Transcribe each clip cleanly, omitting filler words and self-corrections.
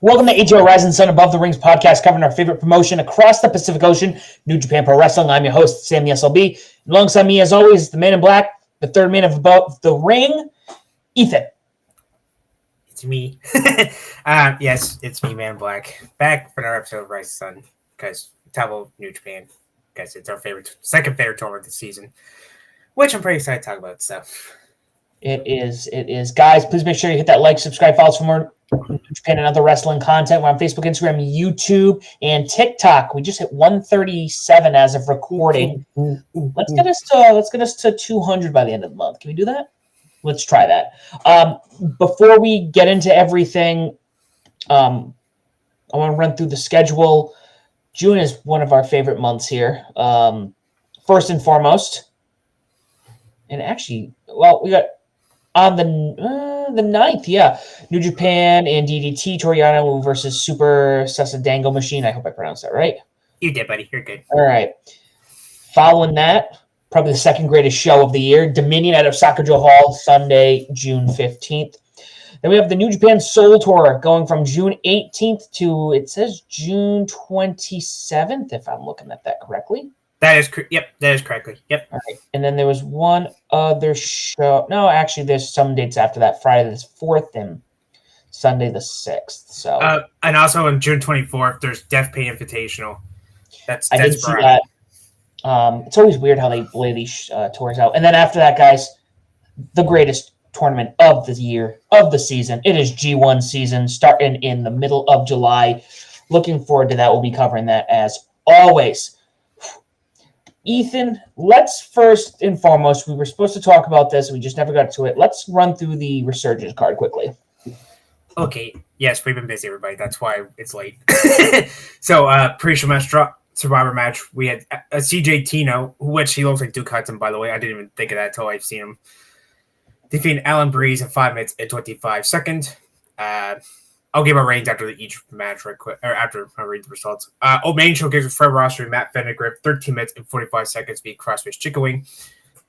Welcome to ATR Rising Sun Above the Rings podcast, covering our favorite promotion across the Pacific Ocean, New Japan Pro Wrestling. I'm your host, Sam the SLB. Alongside me, as always, the man in black, the third man of Above the Ring, Ethan. It's me. Yes, it's me, Man in Black. Back for another episode of Rising Sun, because talk about New Japan, because it's our second favorite tournament this season, which I'm pretty excited to talk about. So It is. Guys, please make sure you hit that like, subscribe, follow us for more New Japan and other wrestling content. We're on Facebook, Instagram, YouTube, and TikTok. We just hit 137 as of recording. Let's get us to 200 by the end of the month. Can we do that? Let's try that. Before we get into everything, I want to run through the schedule. June is one of our favorite months here. First and foremost, and actually, we got on the 9th, yeah. New Japan and DDT, Toriano versus Super Sasadango Machine. I hope I pronounced that right. you did, buddy. You're good. All right. Following that, probably the second greatest show of the year, Dominion at Osaka-jo Hall, Sunday, June 15th. Then we have the New Japan Soul Tour going from June 18th to, it says June 27th, if I'm looking at that correctly. That is correctly. Yep. All right. And then there was one other show. No, actually, there's some dates after that. Friday the 4th and Sunday the 6th. So, and also on June 24th, there's Death Pay Invitational. I did see that. It's always weird how they lay these tours out. And then after that, guys, the greatest tournament of the year, of the season. It is G1 season, starting in the middle of July. Looking forward to that. We'll be covering that as always. Ethan, let's first and foremost, we were supposed to talk about this. We just never got to it. Let's run through the Resurgence card quickly. Okay. Yes, we've been busy, everybody. That's why it's late. So, pre-show match, Survivor match, we had a CJ Tino, which he looks like Duke Hudson, by the way. I didn't even think of that until I've seen him. Defeating Alan Breeze in 5 minutes and 25 seconds. I'll give my ratings after each match right quick, or after I read the results. Main showcase with Fred Rosser and Matt Fendergrip, 13 minutes and 45 seconds, beat CrossFit Chicken Wing.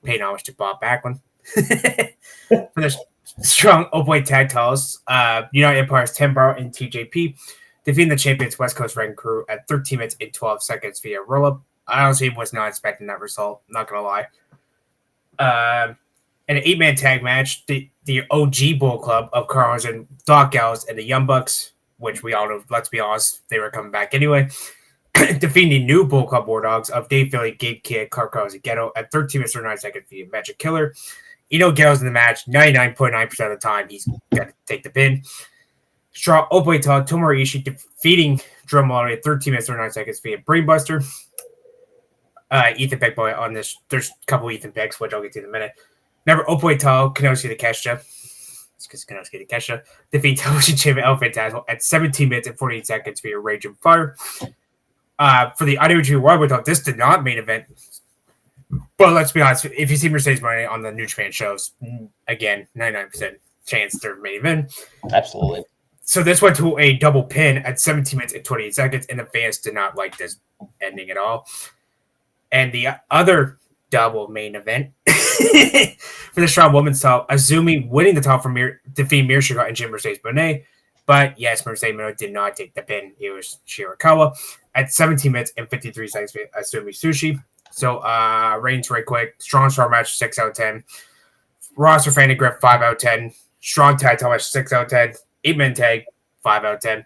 Paying homage to Bob Backlund. For the strong open tag titles, United Empire's Tim Barrow and TJP, defeating the champions West Coast Wrecking Crew at 13 minutes and 12 seconds via roll-up. I honestly was not expecting that result, not going to lie. And an 8-man tag match, the OG Bull Club of Carlos and Doc Gallows and the Young Bucks, which we all know, let's be honest, they were coming back anyway, defeating the new Bull Club War Dogs of Dave Philly, Gabe Kidd, Clark Carlos, and Ghetto at 13 minutes and 39 seconds via Magic Killer. Gallows in the match, 99.9% of the time, he's got to take the pin. Straw Oboita, Tomohiro Ishii defeating Drum Mallory at 13 minutes and 39 seconds via Brainbuster. Ethan Peck boy on this. There's a couple Ethan Pecks, which I'll get to in a minute. Number Opoito, Kenosuke Takeshita. It's because Kenosuke Takeshita defeat television champion El Phantasmo at 17 minutes and 48 seconds via Rage and Fire. For the IWGP World Title, this did not main event. But let's be honest, if you see Mercedes Moné on the New Japan shows, again, 99% chance they're main event. Absolutely. So this went to a double pin at 17 minutes and 28 seconds, and the fans did not like this ending at all. And the other double main event for the strong women's title, Azumi winning the title from defeating Mirshika and Jim Mercedes Moné. But yes, Mercedes Moné did not take the pin. It was Shirakawa at 17 minutes and 53 seconds for Azumi Sushi. So ratings right quick. Strong star match, 6 out of 10. Roster fan and grip, 5 out of 10. Strong tag title match, 6 out of 10. 8-man tag, 5 out of 10.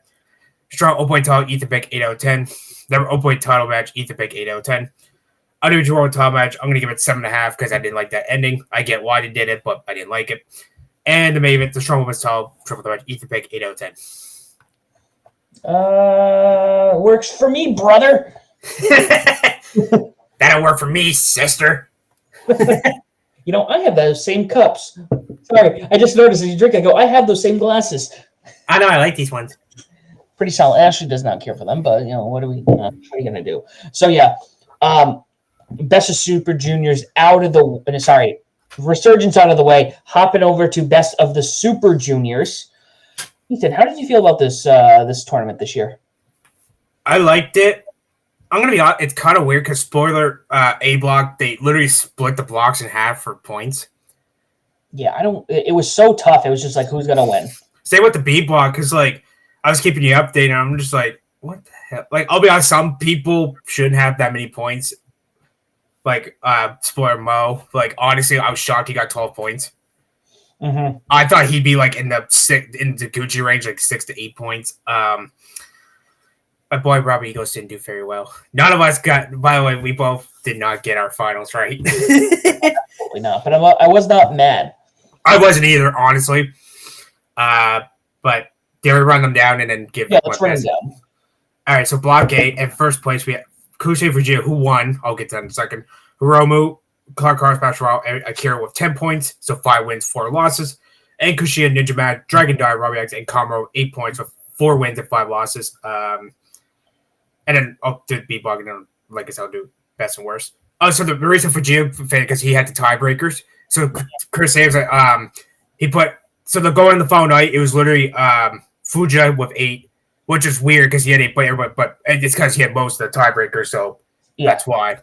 Strong open title, Ethan Peck, 8 out of 10. Never open title match, Ethan Peck, 8 out of 10. Individual World Title match, I'm going to give it 7.5 because I didn't like that ending. I get why they did it, but I didn't like it. And the main event, the Strong Women's Title, triple threat match, Ethan Peck, 8 out of 10. Works for me, brother. That'll work for me, sister. I have those same cups. Sorry, I just noticed as you drink, I go, I have those same glasses. I know, I like these ones. Pretty solid. Ashley does not care for them, but, what are you going to do? So, yeah. Best of Super Juniors Resurgence out of the way, hopping over to Best of the Super Juniors. Ethan, how did you feel about this tournament this year? I liked it. I'm going to be honest, it's kind of weird because spoiler, A block, they literally split the blocks in half for points. Yeah, it was so tough. It was just like, who's going to win? Same with the B block because, I was keeping you updated, and I'm just like, what the hell? Like, I'll be honest, some people shouldn't have that many points. Like, spoiler Mo. Like, honestly, I was shocked he got 12 points. Mm-hmm. I thought he'd be like in the Gucci range, like 6 to 8 points. My boy Robbie Eagles didn't do very well. None of us got. By the way, we both did not get our finals right. Absolutely not. But I was not mad. I wasn't either, honestly. But did we run them down and then give? Yeah, let's run them down. All right, so Block A, in first place, we have Kusei Fujita, who won. I'll get to that in a second. Hiromu, Clark Cars, Bachelor, Akira with 10 points, so 5 wins, 4 losses. And Kushida, Ninja Mad, Dragon Die, Robbie X, and Kamaro, 8 points with 4 wins and 5 losses. And then I'll do B-Bug, and then, like I said, I'll do best and worst. So the reason for Gio, because he had the tiebreakers. So Chris saves it. He put, so the go in the final night, it was literally Fuja with 8, which is weird because he had 8 players, but it's because he had most of the tiebreakers, so that's why.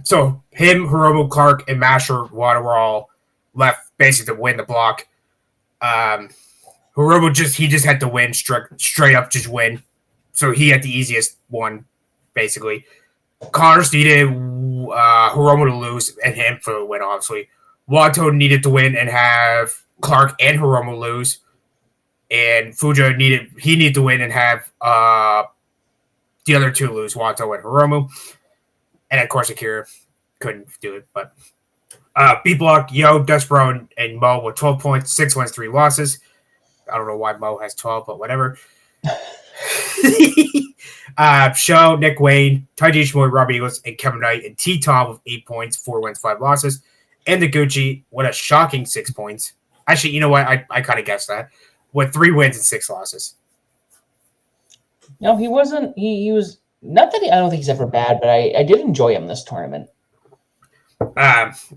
So him, Hiromu, Clark, and Masher Water were all left basically to win the block. Hiromu just had to win straight up, just win. So he had the easiest one, basically. Connors needed Hiromu to lose and him for the win, obviously. Wato needed to win and have Clark and Hiromu lose. And Fuja needed to win and have the other two lose, Wato and Hiromu. And of course, Akira couldn't do it. But B Block, Yo, Dustbro, and Mo with 12 points, 6 wins, 3 losses. I don't know why Mo has 12, but whatever. Show, Nick Wayne, Taiji Ishimori, Robbie Eagles, and Kevin Knight, and T Tom with 8 points, 4 wins, 5 losses. And the Gucci, what a shocking 6 points. Actually, you know what? I kind of guessed that. With 3 wins and 6 losses. No, he wasn't. He was not that I don't think he's ever bad, but I did enjoy him this tournament.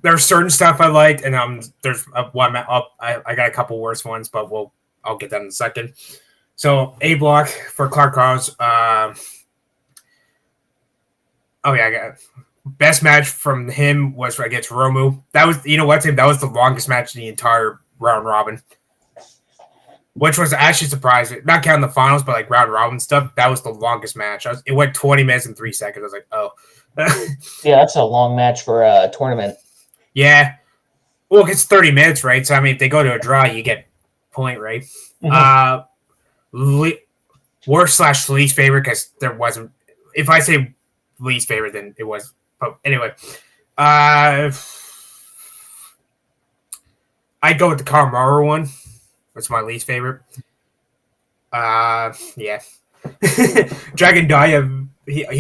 There's certain stuff I liked, and there's one I got a couple worse ones, but I'll get that in a second. So A Block for Clark Cars. I got best match from him was against Romu. That was that was the longest match in the entire round robin, which was actually surprising. Not counting the finals, but like round robin stuff. That was the longest match. It went 20 minutes and 3 seconds. I was like, oh. Yeah, that's a long match for a tournament. Yeah. Well, it's 30 minutes, right? So, I mean, if they go to a draw, you get point, right? Mm-hmm. Worst / least favorite, because there wasn't. If I say least favorite, then it was. But anyway. I'd go with the Kamaru one. That's my least favorite. Yeah. Dragon Dia.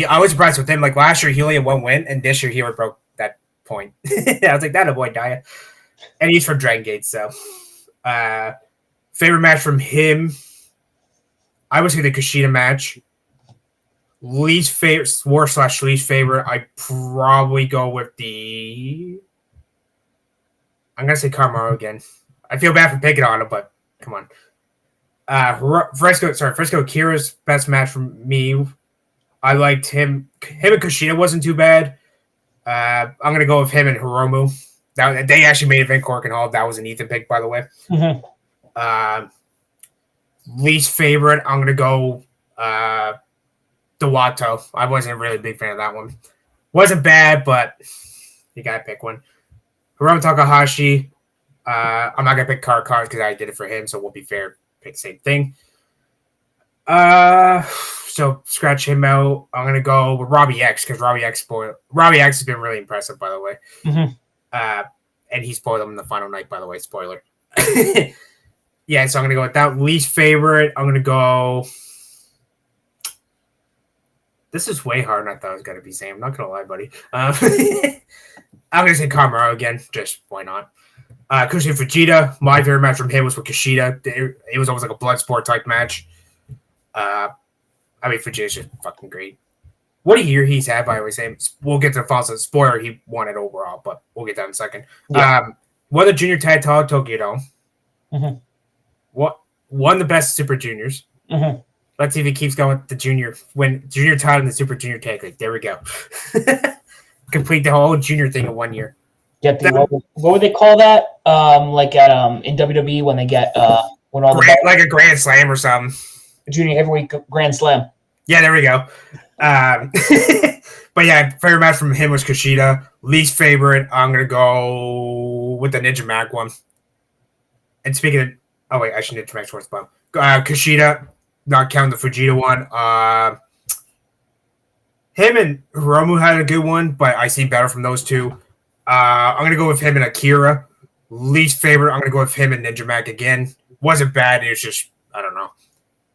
I was impressed with him. Like last year, he only had 1 win, and this year he broke that point. I was like, that avoid Dia, and he's from Dragon Gate. So, favorite match from him, I would say the Kushida match. Least favorite, worst / least favorite, I probably go with the. I'm gonna say Kamaru again. I feel bad for picking on him, but come on. Fresco Kira's best match from me. I liked him. Him and Kushida wasn't too bad. I'm gonna go with him and Hiromu. They actually made event Cork and Hall. That was an Ethan pick, by the way. Mm-hmm. Least favorite, I'm gonna go Dawato. I wasn't really a big fan of that one. Wasn't bad, but you gotta pick one. Hiromu Takahashi. I'm not gonna pick Cars because I did it for him, so we'll be fair. Pick the same thing. So scratch him out. I'm gonna go with Robbie X because Robbie X has been really impressive, by the way. Mm-hmm. And he spoiled them in the final night, by the way. Spoiler. Yeah, so I'm gonna go with that. Least favorite, I'm gonna go. This is way harder than I thought it was gonna be, Sam. I'm not gonna lie, buddy. I'm gonna say Kamaru again. Just why not? Kushida Fujita. My favorite match from him was with Kushida. It was almost like a blood sport type match. I mean, Fujita's just fucking great. What a year he's had, by the way. Sam. We'll get to the final spoiler. He won it overall, but we'll get that in a second. Yeah. Won the junior tag title at Tokyo Dome. Mm-hmm. Won the best Super Juniors. Mm-hmm. Let's see if he keeps going with the junior title and the Super Junior tag league. There we go. Complete the whole junior thing in 1 year. Get the what would they call that? Like at in WWE when they get Won all like a Grand Slam or something. Junior Heavyweight Grand Slam. Yeah, there we go. But yeah, favorite match from him was Kushida. Least favorite, I'm gonna go with the Ninja Mac one. And speaking of, oh wait, I should Ninja Mac towards the bottom. Kushida, not counting the Fujita one. Him and Hiromu had a good one, but I see better from those two. I'm gonna go with him and Akira. Least favorite, I'm gonna go with him and Ninja Mac again. Wasn't bad. It was just, I don't know,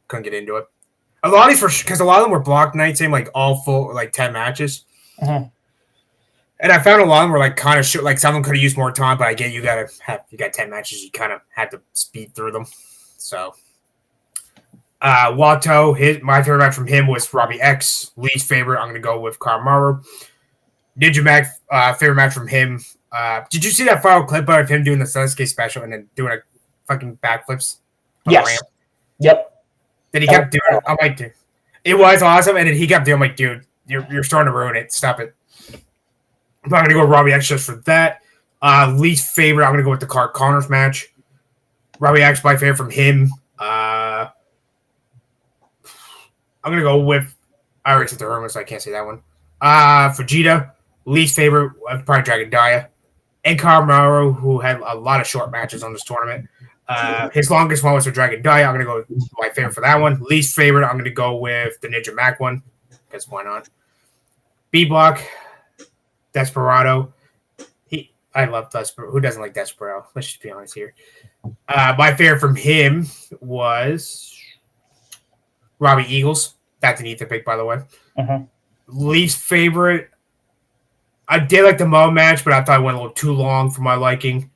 couldn't get into it. A lot of these because a lot of them were block nights, same like all full like 10 matches. Mm-hmm. And I found a lot of them were like kind of like some of them could have used more time, but I get you got 10 matches, you kind of had to speed through them. So Wato, my favorite match from him was Robbie X. Least favorite, I'm gonna go with Kamaru. Ninja Mac, favorite match from him. Did you see that final clip of him doing the Sasuke special and then doing a fucking backflips? Yes. Yep. Then he kept doing it. I'm like, dude, it was awesome. And then he kept doing, I'm like, dude, you're starting to ruin it. Stop it. I'm not gonna go with Robbie X just for that. Least favorite, I'm gonna go with the Clark Connors match. Robbie X, my favorite from him. I'm gonna go with. I already said the Herman, so I can't say that one. Fujita, least favorite, probably Dragon Dia. And Kamaru, who had a lot of short matches on this tournament. His longest one was with Dragon Dia. I'm going to go with my favorite for that one. Least favorite, I'm going to go with the Ninja Mac one. Because why not? B-Block, Desperado. I love Desperado. Who doesn't like Desperado? Let's just be honest here. My favorite from him was Robbie Eagles. That's an Ethan pick, by the way. Mm-hmm. Least favorite, I did like the Mo match, but I thought it went a little too long for my liking.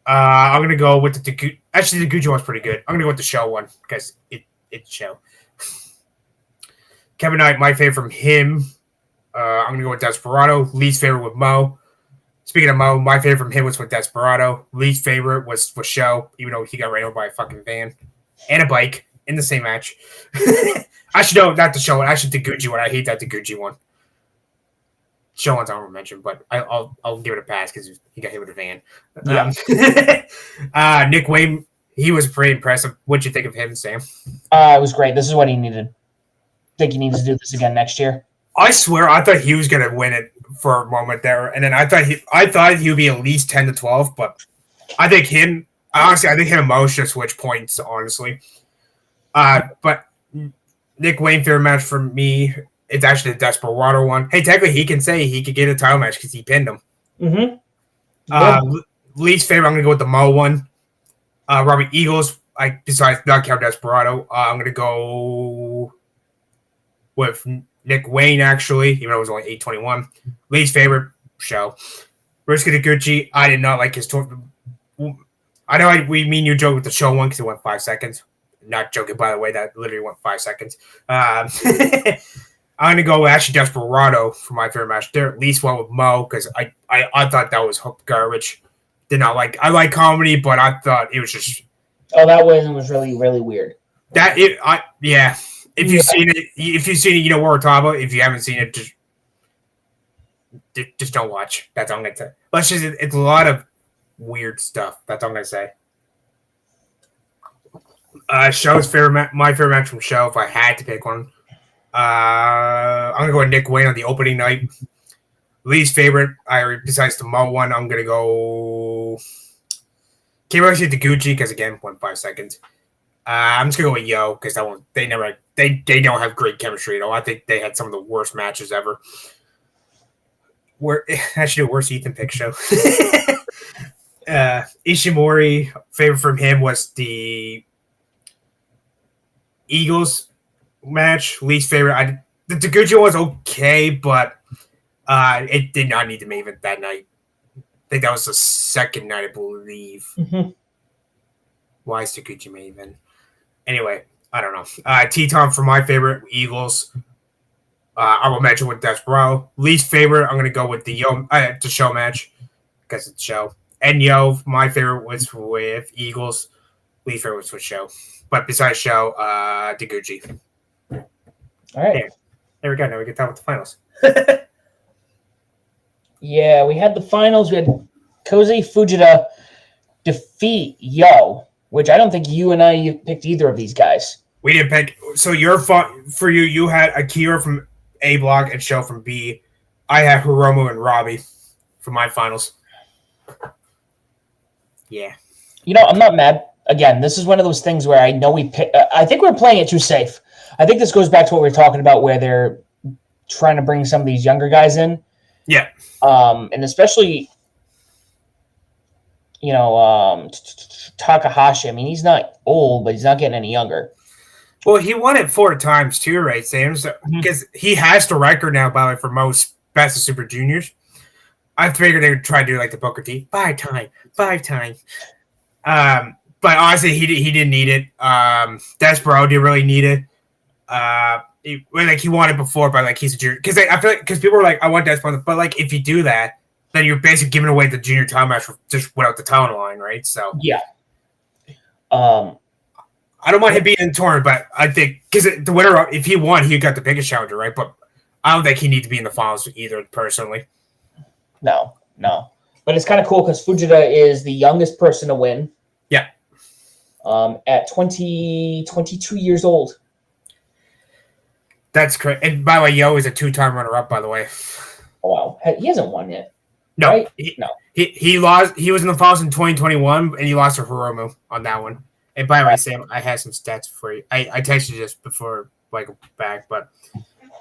I'm gonna go with the actually the Gucci one's pretty good. I'm gonna go with the Show one because it's Show. Kevin Knight, my favorite from him. I'm gonna go with Desperado. Least favorite with Mo. Speaking of Mo, my favorite from him was with Desperado. Least favorite was Show, even though he got ran over by a fucking van and a bike in the same match. I should know not the Show one. I should the Gucci one. I hate that the Gucci one. Show one's honorable mention, but I'll give it a pass because he got hit with a van. Yeah. Nick Wayne, he was pretty impressive. What'd you think of him, Sam? It was great. This is what he needed. I think he needs to do this again next year. I swear, I thought he was gonna win it for a moment there, and then I thought he would be at least 10 to 12. But I think him and Mo should switch points. Honestly, but Nick Wayne favorite match for me. It's actually the Desperado one. Hey, technically, he can say he could get a title match because he pinned him. Mm-hmm. Least favorite, I'm going to go with the Mo one. Robbie Eagles, besides not count Desperado, I'm going to go with Nick Wayne, actually, even though it was only 821. Least favorite, Show. Ryusuke Taguchi, I did not like his tournament. I know we mean you joke with the Show one because it went 5 seconds. Not joking, by the way, that literally went 5 seconds. I'm going to go actually Desperado for my favorite match there. At least one with Mo because I thought that was garbage. I like comedy, but I thought it was just. Oh, that was really, really weird. Yeah. If you've seen it, you know what we're talking about. If you haven't seen it, just don't watch. That's all I'm going to say. It's a lot of weird stuff. That's all I'm going to say. Show's my favorite match from Show, if I had to pick one. I'm going to go with Nick Wayne on the opening night. Least favorite, besides the Mo one, I'm going to go. Can't really say the Gucci because, again, 1.5 seconds. I'm just going to go with Yo because that one, they don't have great chemistry at all. I think they had some of the worst matches ever. Actually, the worst Ethan pick Show. Ishimori, favorite from him was the Eagles match. Least favorite, the Taguchi was okay, but it did not need the main event that night. I think that was the second night, I believe. Mm-hmm. Why is Taguchi main event? Anyway, I don't know. Teton for my favorite, Eagles. I will mention with Desperado. Least favorite, I'm going to go with the Show match because it's Show. And Yo, my favorite was with Eagles. Least favorite was with Show. But besides Show, Taguchi. All right. There we go. Now we can talk about the finals. Yeah, we had the finals. We had Kozi Fujita defeat Yo which I don't think you and I picked either of these guys. We didn't pick. So for you, you had Akira from A block and Show from B. I had Hiromu and Robbie for my finals. Yeah. You know, I'm not mad. Again, this is one of those things where I know we pick. I think we're playing it too safe. I think this goes back to what we were talking about, where they're trying to bring some of these younger guys in. Yeah. And especially, you know, Takahashi. I mean, he's not old, but he's not getting any younger. Well, he won it 4 times too, right, Sam? Because he has the record now, by the way, for most Best of Super Juniors. I figured they would try to do like the Booker T 5 times. But honestly, he didn't need it. Desperado didn't really need it. He wanted before, but like he's a junior. Because I feel like people were like, I want Desperado, but like if you do that, then you're basically giving away the junior title match just without the title line, right? So yeah. I don't mind him being in the tournament, but I think because the winner, if he won, he got the biggest challenger, right? But I don't think he needs to be in the finals either, personally. No. But it's kind of cool because Fujita is the youngest person to win. Yeah. At 22 years old. That's correct. And by the way, Yo is a 2-time runner-up, by the way. Oh, wow. He hasn't won yet. No. Right? He lost. He was in the finals in 2021, and he lost to Hiromu on that one. And by the way, Sam, I had some stats for you. I texted you just before back, but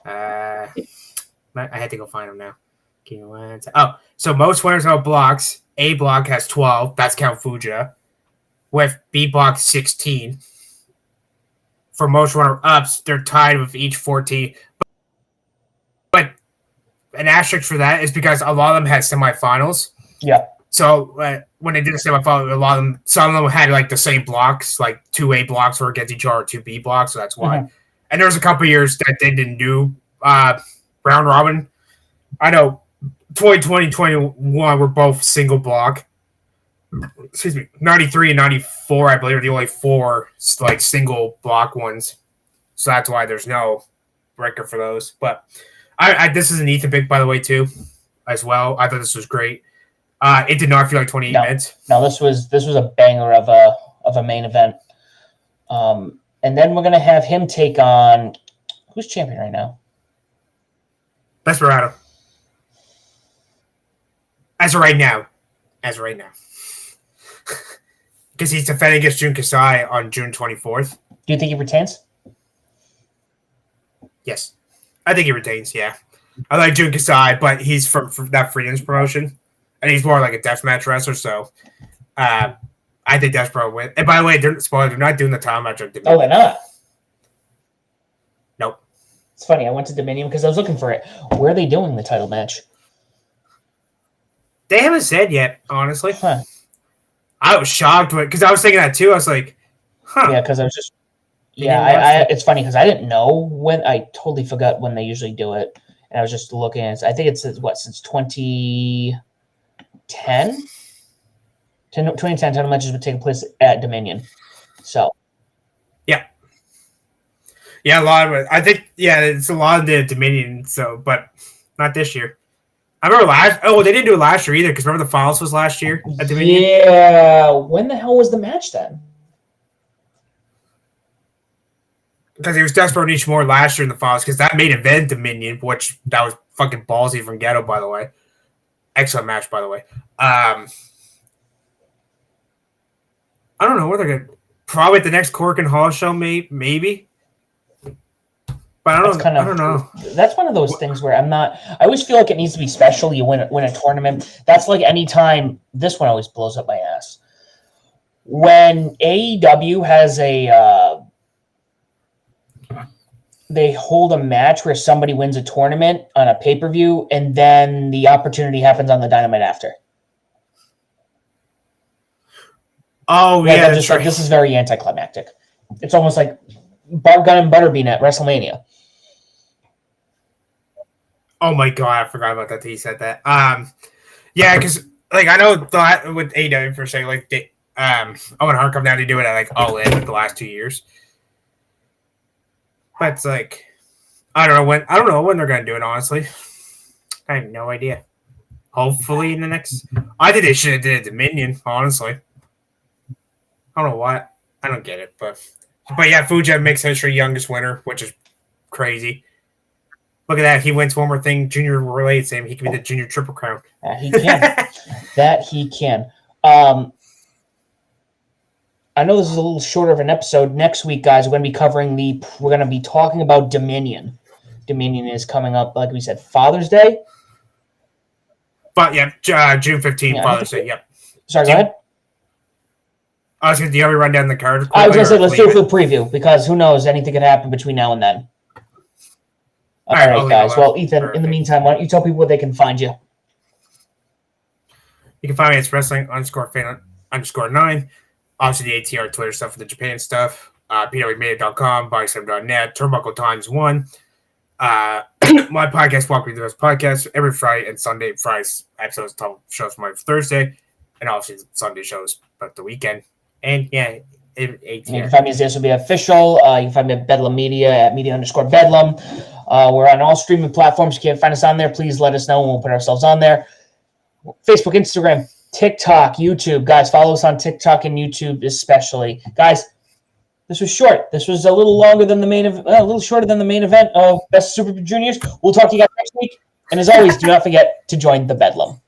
I had to go find them now. So most winners out blocks. A block has 12. That's count Fuja. With B block 16. For most runner-ups, they're tied with each 14. But an asterisk for that is because a lot of them had semifinals. Yeah. So when they did the semifinal, some of them had like the same blocks, like 2 A blocks were against each other, 2 B blocks. So that's why. Mm-hmm. And there was a couple of years that they didn't do round robin. I know 2020, 21 were both single block. Excuse me, 93 and 94, I believe, are the only 4 like single block ones. So that's why there's no record for those. But this is an Ethan pick, by the way, too, as well. I thought this was great. It did not feel like 28 minutes. No, this was a banger of a main event. And then we're gonna have him take on who's champion right now? Desperado. As of right now. Because he's defending against Jun Kasai on June 24th. Do you think he retains? Yes. I think he retains, yeah. I like Jun Kasai, but he's from that Freedom's promotion. And he's more like a deathmatch wrestler, so I think Desperado win. And by the way, they're not doing the title match at Dominion. Oh, they're not? Nope. It's funny, I went to Dominion because I was looking for it. Where are they doing the title match? They haven't said yet, honestly. Huh. I was shocked because I was thinking that too. I was like, huh. Yeah, because I was just it's funny because I didn't know when. I totally forgot when they usually do it. And I was just looking at I think it's since 2010? 2010 title matches would take place at Dominion. So yeah, a lot of it. I think it's a lot of the Dominion. So, but not this year. I remember they didn't do it last year either because remember the finals was last year at Dominion. Yeah, when the hell was the match then? Because it was Desperado Nishimura last year in the finals because that main event Dominion, which that was fucking ballsy from Ghetto, by the way. Excellent match, by the way. I don't know where they're going to... Probably at the next Cork and Hall show, maybe. But I don't know. That's one of those things where I always feel like it needs to be special. You win a tournament. That's like any time... This one always blows up my ass. When AEW has they hold a match where somebody wins a tournament on a pay-per-view, and then the opportunity happens on the Dynamite after. Oh, like, yeah, I'm just like, this is very anticlimactic. It's almost like Gun and Butterbean at WrestleMania. Oh my god, I forgot about that. He said that. Yeah, because like I know with AEW for saying like I want to come down to do it at like All In the last 2 years. But it's like I don't know when they're gonna do it, honestly. I have no idea. Hopefully in the next I think they should have did it Dominion, honestly. I don't know why. I don't get it, but yeah, Fuji makes history, youngest winner, which is crazy. Look at that. He wins one more thing. Junior related same. He can be the junior triple crown. He can. That he can. I know this is a little shorter of an episode. Next week, guys, we're going to be talking about Dominion. Dominion is coming up, like we said, Father's Day. But yeah, June 15th, Father's Day. Yep. Sorry, go ahead. I was going to run down the card. I was going to say, let's do a full preview because who knows, anything could happen between now and then. All right, guys. Well, Ethan, in the meantime, why don't you tell people where they can find you? You can find me at wrestling_fan_9. Obviously, the ATR Twitter stuff for the Japan stuff. pwmedia.com, body7.net, Turnbuckle Times 1. My podcast, Walk With the Best Podcast, every Friday and Sunday. Fridays episodes, top shows from my Thursday, and obviously Sunday shows, but the weekend. And yeah, ATR. You can find me as this will be official. You can find me at Bedlam Media at media_bedlam. We're on all streaming platforms. You can't find us on there. Please let us know and we'll put ourselves on there. Facebook, Instagram, TikTok, YouTube. Guys, follow us on TikTok and YouTube especially. Guys, this was short. This was a little longer than the a little shorter than the main event of Best Super Juniors. We'll talk to you guys next week. And as always, do not forget to join the Bedlam.